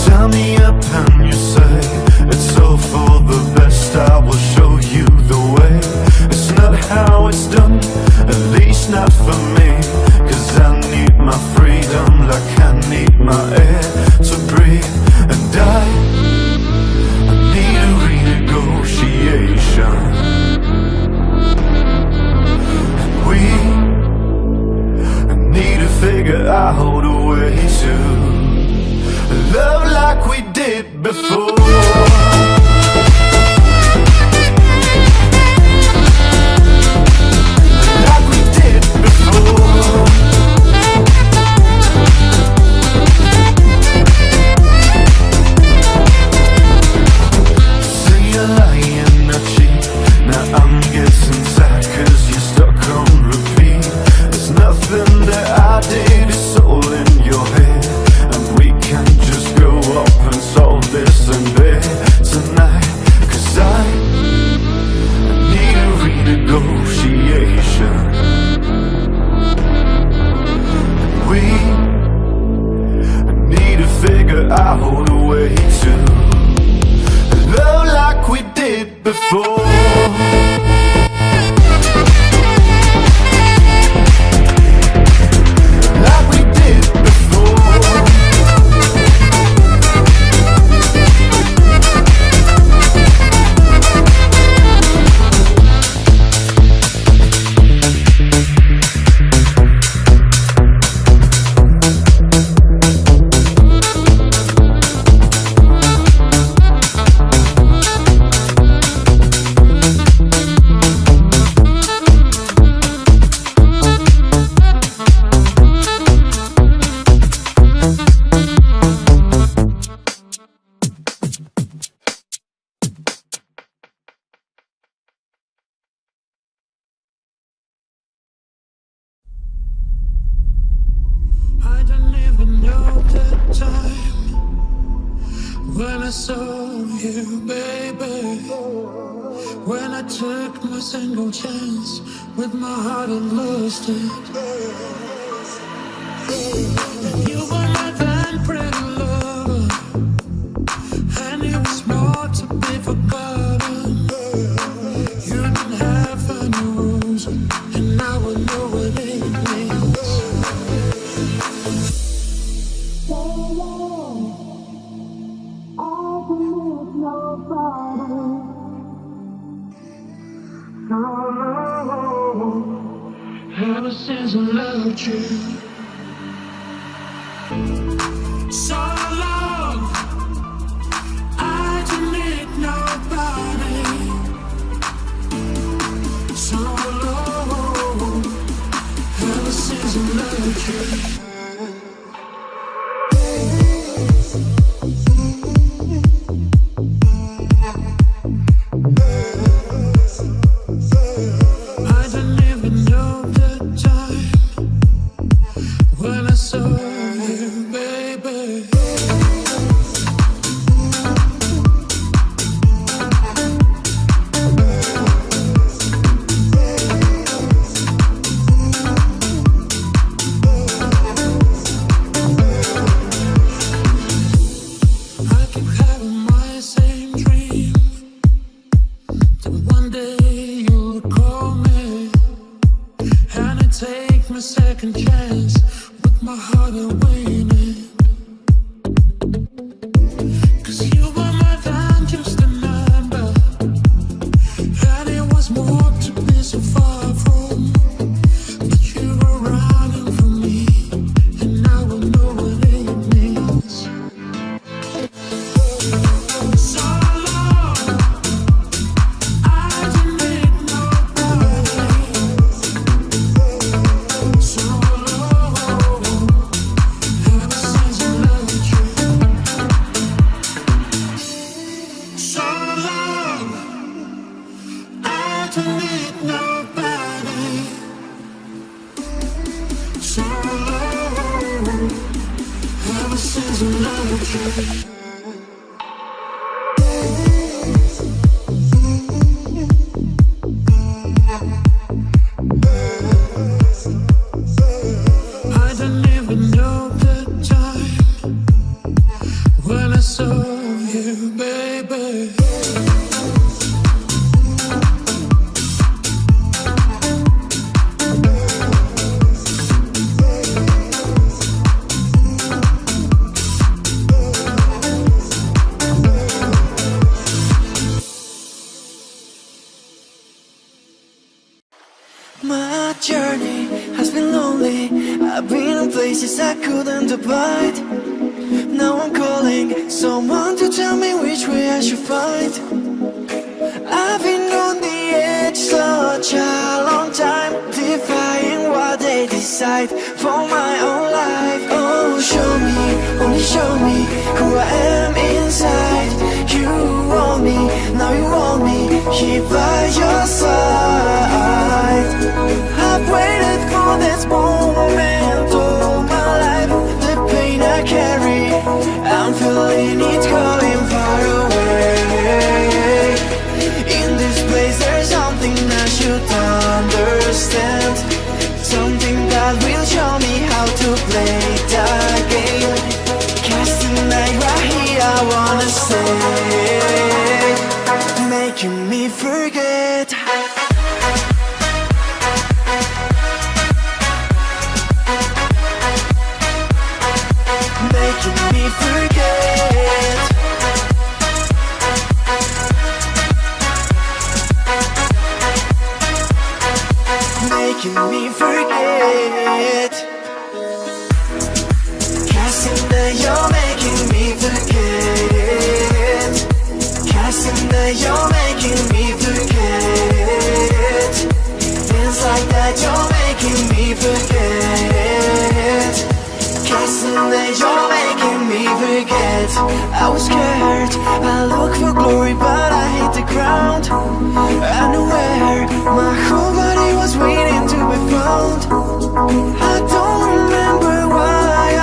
Turn me up and you say it's all for the best. First I will show you the way. It's not how it's done, at least not for me. Cause I need my freedom like I need my air to breathe. And I need a renegotiation. And we need to figure out a way to love like we did before. When I saw you, baby, when I took my single chance with my heart and lost it, and you were my then pretty lover, and it was more to be forgotten. You didn't have any rules, and now I know what it means. Ever since I loved you, so long, I don't need nobody. So long, ever since I loved you. I don't even know the time places I couldn't abide. Now I'm calling someone to tell me which way I should find. I've been on the edge such a long time, defying what they decide for my own life. Oh, show me, only show me who I am inside. You want me, now you want me here by your side. I've waited for this moment all my life. The pain I carry, I'm feeling it going far away. In this place there's something I should understand, something that will show me how to play the game. Cast tonight right here I wanna stay, making me forget. Making me forget. Making me forget. Casting that you're making me forget. Casting that you're making me forget. Things like that you're making me forget. Casting that you're making me forget. I was scared, I looked for glory but I hit the ground. Unaware, my whole body was waiting to be found. I don't remember why I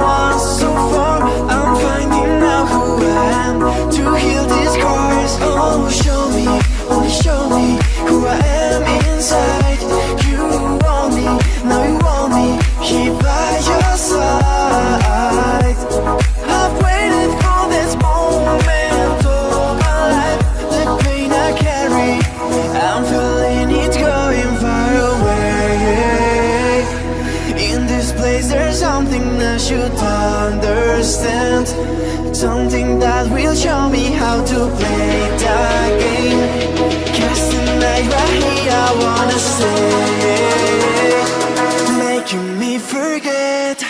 was so far. I'm finding out who I am to heal these scars. Oh, show me, only show me who I am inside. You want me, now you want me here by your side. I've waited for this moment all my life. The pain I carry, I'm feeling it going far away. In this place there's something I should understand, something that will show me how to play the game. Cast tonight right here I wanna stay, making me forget.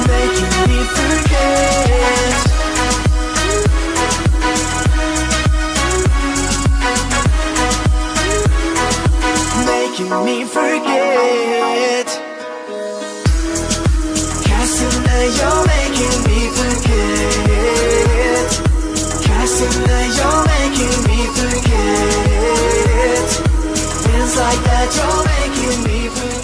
Making me forget. Making me forget. Casting that you're making me forget. Casting that you're making me forget. Things like that you're making me forget.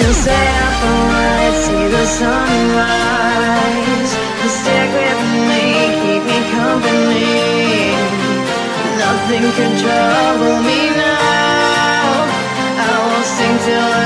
and stay up all night, see the sunrise, and stick with me, keep me company. Nothing can trouble me now. I will sing till